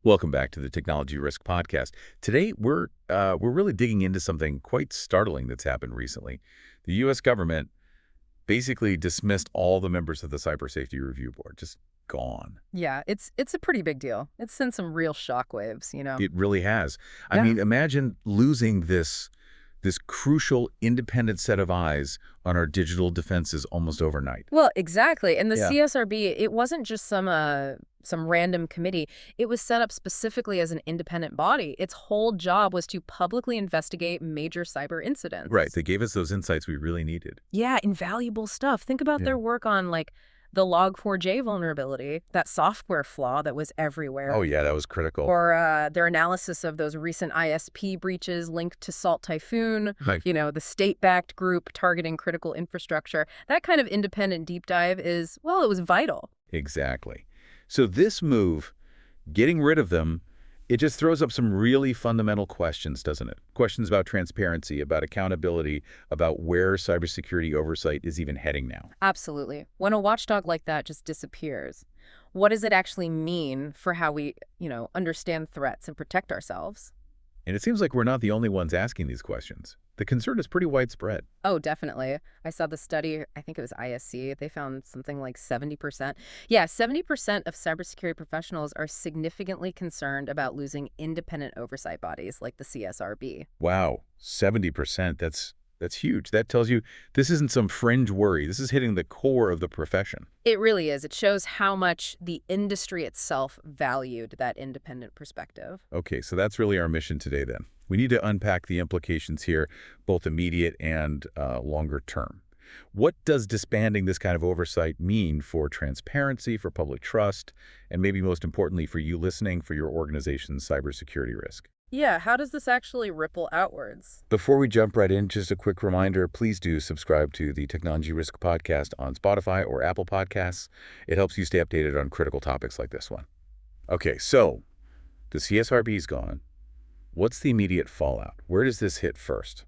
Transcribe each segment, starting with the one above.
Welcome back to the Technology Risk Podcast. Today, we're really digging into something quite startling that's happened recently. The U.S. government basically dismissed all the members of the Cyber Safety Review Board, just gone. Yeah, it's a pretty big deal. It's sent some real shockwaves. It really has. I Yeah. mean, imagine losing this crucial independent set of eyes on our digital defenses almost overnight. Well, exactly. And the Yeah. CSRB, it wasn't just some random committee. It was set up specifically as an independent body. Its whole job was to publicly investigate major cyber Right. incidents. They gave us those insights we really needed. Yeah, invaluable stuff. Think about Yeah. their work on the Log4j vulnerability, that software flaw that was everywhere. Oh, yeah, that was critical. Or their analysis of those recent ISP breaches linked to Salt Typhoon, Right. the state-backed group targeting critical infrastructure. That kind of independent deep dive is, well, it was vital. Exactly. So this move, getting rid of them, it just throws up some really fundamental questions, doesn't it? Questions about transparency, about accountability, about where cybersecurity oversight is even heading now. Absolutely. When a watchdog like that just disappears, what does it actually mean for how we, understand threats and protect ourselves? And it seems like we're not the only ones asking these questions. The concern is pretty widespread. Oh, definitely. I saw the study, I think it was ISC, they found something like 70%. Yeah, 70% of cybersecurity professionals are significantly concerned about losing independent oversight bodies like the CSRB. Wow, 70%, that's huge. That tells you this isn't some fringe worry. This is hitting the core of the profession. It really is. It shows how much the industry itself valued that independent perspective. Okay, so that's really our mission today then. We need to unpack the implications here, both immediate and longer term. What does disbanding this kind of oversight mean for transparency, for public trust, and maybe most importantly for you listening, for your organization's cybersecurity risk? Yeah, how does this actually ripple outwards? Before we jump right in, just a quick reminder, please do subscribe to the Technology Risk Podcast on Spotify or Apple Podcasts. It helps you stay updated on critical topics like this one. Okay, so the CSRB's gone. What's the immediate fallout? Where does this hit first?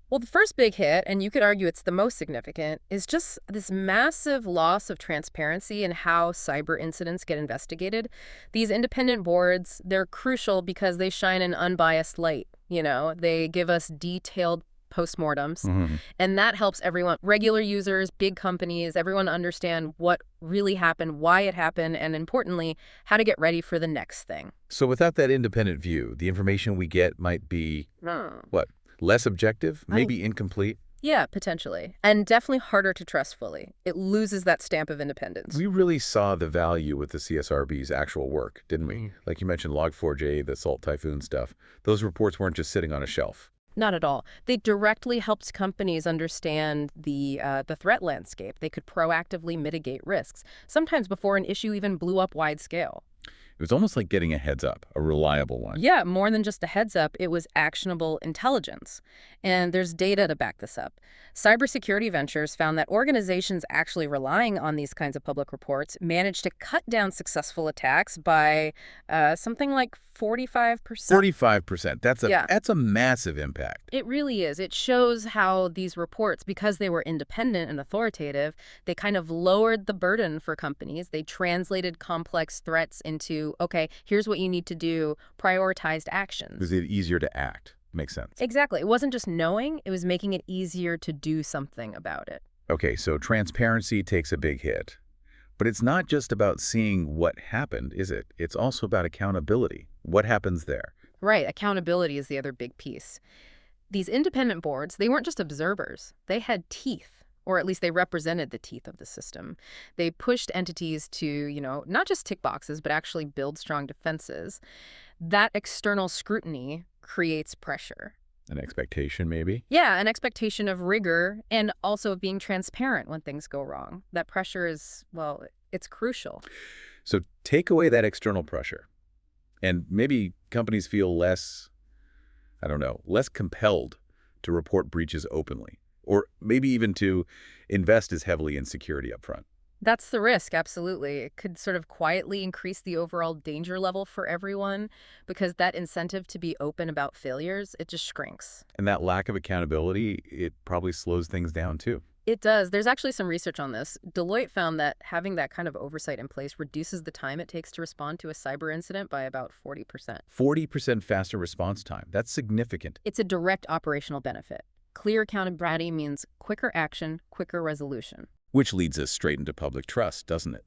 Well, the first big hit, and you could argue it's the most significant, is just this massive loss of transparency in how cyber incidents get investigated. These independent boards, they're crucial because they shine an unbiased light. They give us detailed postmortems, and that helps everyone, regular users, big companies, everyone understand what really happened, why it happened, and importantly, how to get ready for the next thing. So without that independent view, the information we get might be, what, less objective, maybe incomplete? Yeah, potentially. And definitely harder to trust fully. It loses that stamp of independence. We really saw the value with the CSRB's actual work, didn't we? Like you mentioned, Log4j, the Salt Typhoon stuff. Those reports weren't just sitting on a shelf. Not at all. They directly helped companies understand the threat landscape. They could proactively mitigate risks, sometimes before an issue even blew up wide scale. It was almost like getting a heads up, a reliable one. Yeah, more than just a heads up, it was actionable intelligence. And there's data to back this up. Cybersecurity Ventures found that organizations actually relying on these kinds of public reports managed to cut down successful attacks by something like 45%. 45%. Yeah. That's a massive impact. It really is. It shows how these reports, because they were independent and authoritative, they kind of lowered the burden for companies. They translated complex threats into, okay, here's what you need to do, prioritized actions. Was it easier to act? Makes sense. Exactly. It wasn't just knowing, it was making it easier to do something about it. Okay, so transparency takes a big hit. But it's not just about seeing what happened, is it? It's also about accountability. What happens there? Right. Accountability is the other big piece. These independent boards, they weren't just observers. They had teeth, or at least they represented the teeth of the system. They pushed entities to, not just tick boxes, but actually build strong defenses. That external scrutiny creates pressure. An expectation, maybe? Yeah, an expectation of rigor and also of being transparent when things go wrong. That pressure is, well, it's crucial. So take away that external pressure. And maybe companies feel less, I don't know, less compelled to report breaches openly. Or maybe even to invest as heavily in security up front. That's the risk, absolutely. It could sort of quietly increase the overall danger level for everyone because that incentive to be open about failures, it just shrinks. And that lack of accountability, it probably slows things down too. It does. There's actually some research on this. Deloitte found that having that kind of oversight in place reduces the time it takes to respond to a cyber incident by about 40%. 40% faster response time. That's significant. It's a direct operational benefit. Clear accountability means quicker action, quicker resolution. Which leads us straight into public trust, doesn't it?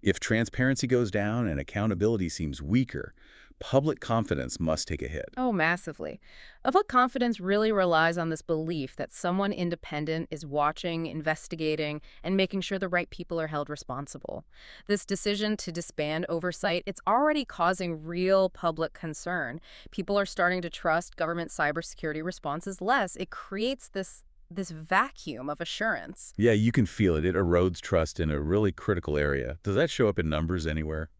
If transparency goes down and accountability seems weaker, public confidence must take a hit. Oh, massively. Public confidence really relies on this belief that someone independent is watching, investigating, and making sure the right people are held responsible. This decision to disband oversight, it's already causing real public concern. People are starting to trust government cybersecurity responses less. It creates this vacuum of assurance. Yeah, you can feel it. It erodes trust in a really critical area. Does that show up in numbers anywhere?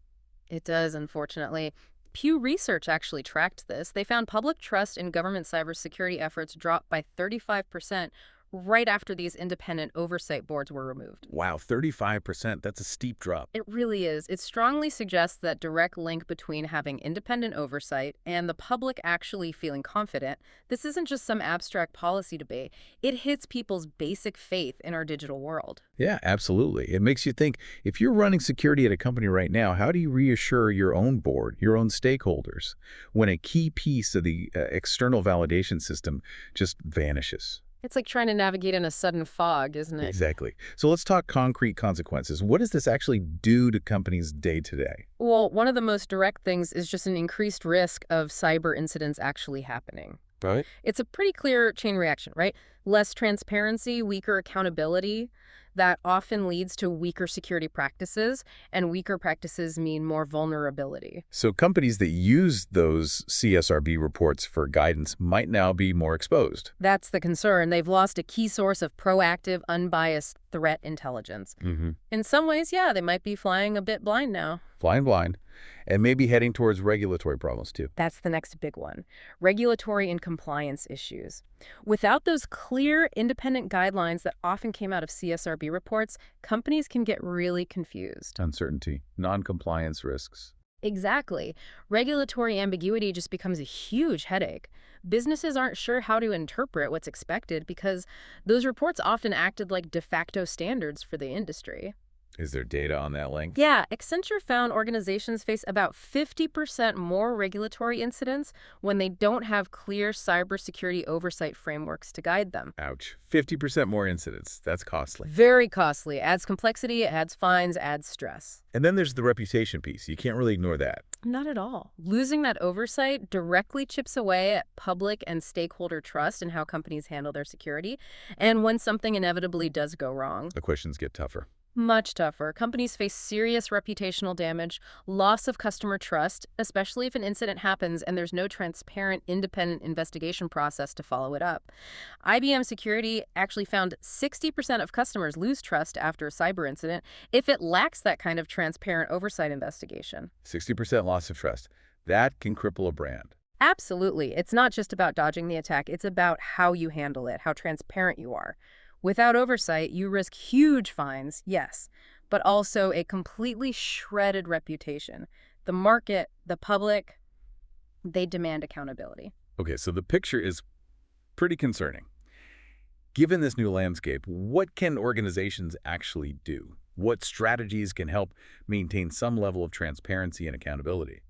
It does, unfortunately. Pew Research actually tracked this. They found public trust in government cybersecurity efforts dropped by 35% right after these independent oversight boards were removed. Wow, 35%. That's a steep drop. It really is. It strongly suggests that direct link between having independent oversight and the public actually feeling confident. This isn't just some abstract policy debate. It hits people's basic faith in our digital world. Yeah, absolutely. It makes you think, if you're running security at a company right now, how do you reassure your own board, your own stakeholders, when a key piece of the external validation system just vanishes? It's like trying to navigate in a sudden fog, isn't it? Exactly. So let's talk concrete consequences. What does this actually do to companies day to day? Well, one of the most direct things is just an increased risk of cyber incidents actually happening. Right. It's a pretty clear chain reaction, right? Less transparency, weaker accountability. That often leads to weaker security practices, and weaker practices mean more vulnerability. So companies that use those CSRB reports for guidance might now be more exposed. That's the concern. They've lost a key source of proactive, unbiased threat intelligence. In some ways, yeah, they might be flying a bit blind now. Flying blind, and maybe heading towards regulatory problems too. That's the next big one. Regulatory and compliance issues. Without those clear, independent guidelines that often came out of CSRB reports, companies can get really confused. Uncertainty, non-compliance risks. Exactly. Regulatory ambiguity just becomes a huge headache. Businesses aren't sure how to interpret what's expected because those reports often acted like de facto standards for the industry. Is there data on that link? Yeah, Accenture found organizations face about 50% more regulatory incidents when they don't have clear cybersecurity oversight frameworks to guide them. Ouch. 50% more incidents. That's costly. Very costly. Adds complexity, adds fines, adds stress. And then there's the reputation piece. You can't really ignore that. Not at all. Losing that oversight directly chips away at public and stakeholder trust in how companies handle their security. And when something inevitably does go wrong, The questions get tougher. much tougher. Companies face serious reputational damage, loss of customer trust, especially if an incident happens and there's no transparent, independent investigation process to follow it up. IBM Security actually found 60% of customers lose trust after a cyber incident if it lacks that kind of transparent oversight investigation. 60% loss of trust. That can cripple a brand. Absolutely. It's not just about dodging the attack. It's about how you handle it, how transparent you are. Without oversight, you risk huge fines, yes, but also a completely shredded reputation. The market, the public, they demand accountability. Okay, so the picture is pretty concerning. Given this new landscape, what can organizations actually do? What strategies can help maintain some level of transparency and accountability?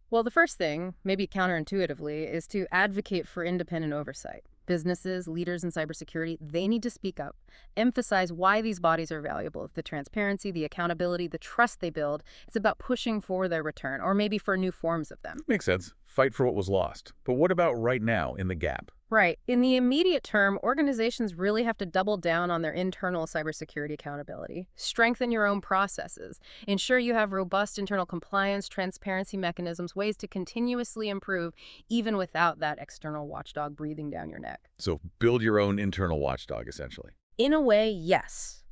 Well, the first thing, maybe counterintuitively, is to advocate for independent oversight. Businesses, leaders in cybersecurity, they need to speak up, emphasize why these bodies are valuable. The transparency, the accountability, the trust they build, it's about pushing for their return, or maybe for new forms of them. Makes sense. Fight for what was lost. But what about right now in the gap? Right. In the immediate term, organizations really have to double down on their internal cybersecurity accountability. Strengthen your own processes. Ensure you have robust internal compliance, transparency mechanisms, ways to continuously improve, even without that external watchdog breathing down your neck. So build your own internal watchdog, essentially. In a way, yes.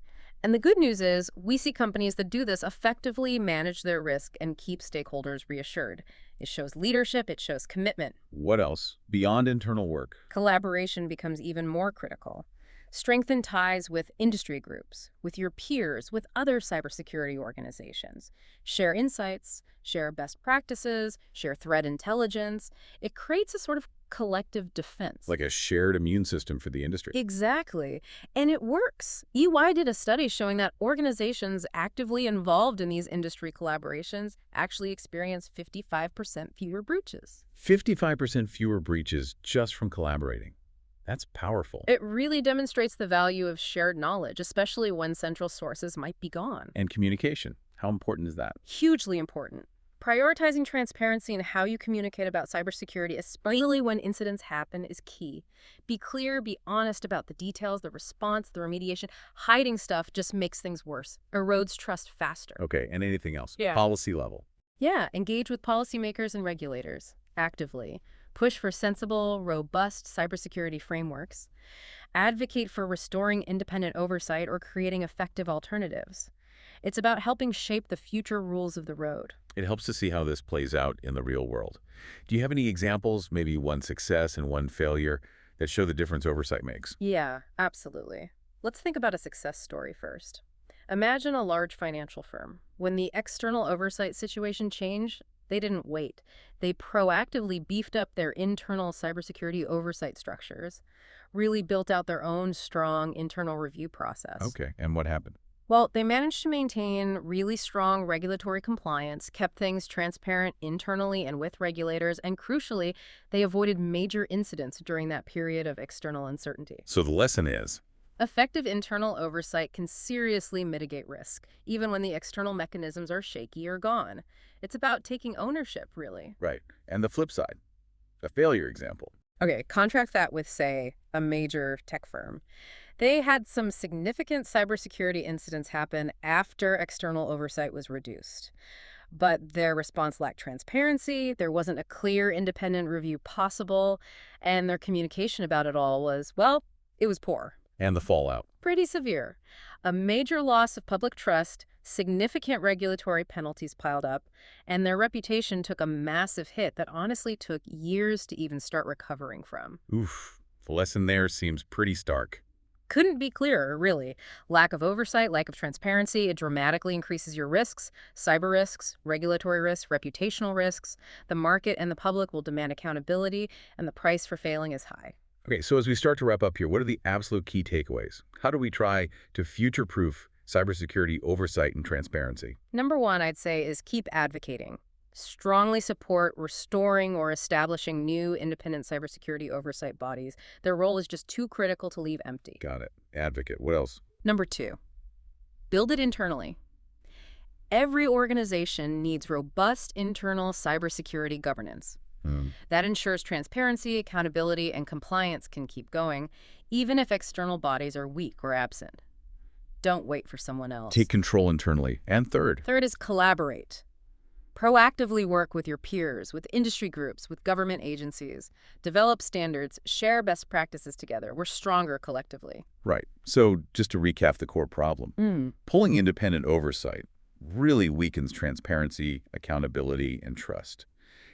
And the good news is, we see companies that do this effectively manage their risk and keep stakeholders reassured. It shows leadership, it shows commitment. What else? Beyond internal work. Collaboration becomes even more critical. Strengthen ties with industry groups, with your peers, with other cybersecurity organizations. Share insights, share best practices, share threat intelligence. It creates a sort of collective defense. Like a shared immune system for the industry. Exactly. And it works. EY did a study showing that organizations actively involved in these industry collaborations actually experience 55% fewer breaches. 55% fewer breaches just from collaborating. That's powerful. It really demonstrates the value of shared knowledge, especially when central sources might be gone. And communication. How important is that? Hugely important. Prioritizing transparency in how you communicate about cybersecurity, especially when incidents happen, is key. Be clear, be honest about the details, the response, the remediation. Hiding stuff just makes things worse, erodes trust faster. Okay, and anything else? Yeah. Policy level. Yeah, engage with policymakers and regulators actively. Push for sensible, robust cybersecurity frameworks. Advocate for restoring independent oversight or creating effective alternatives. It's about helping shape the future rules of the road. It helps to see how this plays out in the real world. Do you have any examples, maybe one success and one failure, that show the difference oversight makes? Yeah, absolutely. Let's think about a success story first. Imagine a large financial firm. When the external oversight situation changed, they didn't wait. They proactively beefed up their internal cybersecurity oversight structures, really built out their own strong internal review process. Okay, and what happened? Well, they managed to maintain really strong regulatory compliance, kept things transparent internally and with regulators, and crucially, they avoided major incidents during that period of external uncertainty. So the lesson is, Effective internal oversight can seriously mitigate risk, even when the external mechanisms are shaky or gone. It's about taking ownership, really. right. And the flip side, a failure example. Okay, contrast that with, say, a major tech firm. They had some significant cybersecurity incidents happen after external oversight was reduced. But their response lacked transparency, there wasn't a clear independent review possible, and their communication about it all was, well, it was poor. And the fallout. Pretty severe. A major loss of public trust, significant regulatory penalties piled up, and their reputation took a massive hit that honestly took years to even start recovering from. Oof. The lesson there seems pretty stark. Couldn't be clearer, really. Lack of oversight, lack of transparency, it dramatically increases your risks, cyber risks, regulatory risks, reputational risks. The market and the public will demand accountability, and the price for failing is high. Okay, so as we start to wrap up here, what are the absolute key takeaways? How do we try to future-proof cybersecurity oversight and transparency? Number one, I'd say, is keep advocating. Strongly support restoring or establishing new independent cybersecurity oversight bodies. Their role is just too critical to leave empty. Got it. Advocate. What else? Number two, build it internally. Every organization needs robust internal cybersecurity governance. That ensures transparency, accountability, and compliance can keep going, even if external bodies are weak or absent. Don't wait for someone else. Take control internally. And third, Third is collaborate. Proactively work with your peers, with industry groups, with government agencies. Develop standards, share best practices together. We're stronger collectively. right. So just to recap the core problem, pulling independent oversight really weakens transparency, accountability, and trust.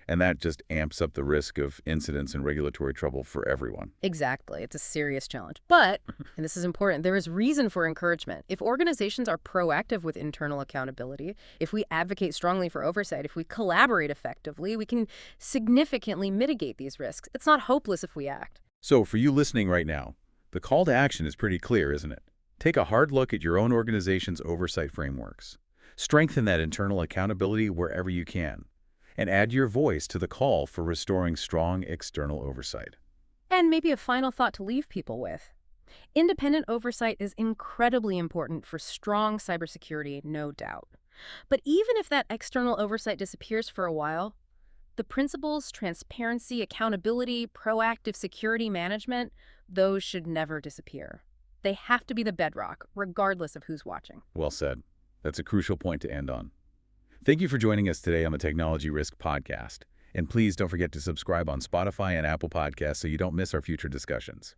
And that just amps up the risk of incidents and regulatory trouble for everyone. Exactly. It's a serious challenge. But, and this is important, there is reason for encouragement. If organizations are proactive with internal accountability, if we advocate strongly for oversight, if we collaborate effectively, we can significantly mitigate these risks. It's not hopeless if we act. So for you listening right now, the call to action is pretty clear, isn't it? Take a hard look at your own organization's oversight frameworks. Strengthen that internal accountability wherever you can. And add your voice to the call for restoring strong external oversight. And maybe a final thought to leave people with. Independent oversight is incredibly important for strong cybersecurity, no doubt. But even if that external oversight disappears for a while, the principles, transparency, accountability, proactive security management, those should never disappear. They have to be the bedrock, regardless of who's watching. Well said. That's a crucial point to end on. Thank you for joining us today on the Technology Risk Podcast. And please don't forget to subscribe on Spotify and Apple Podcasts so you don't miss our future discussions.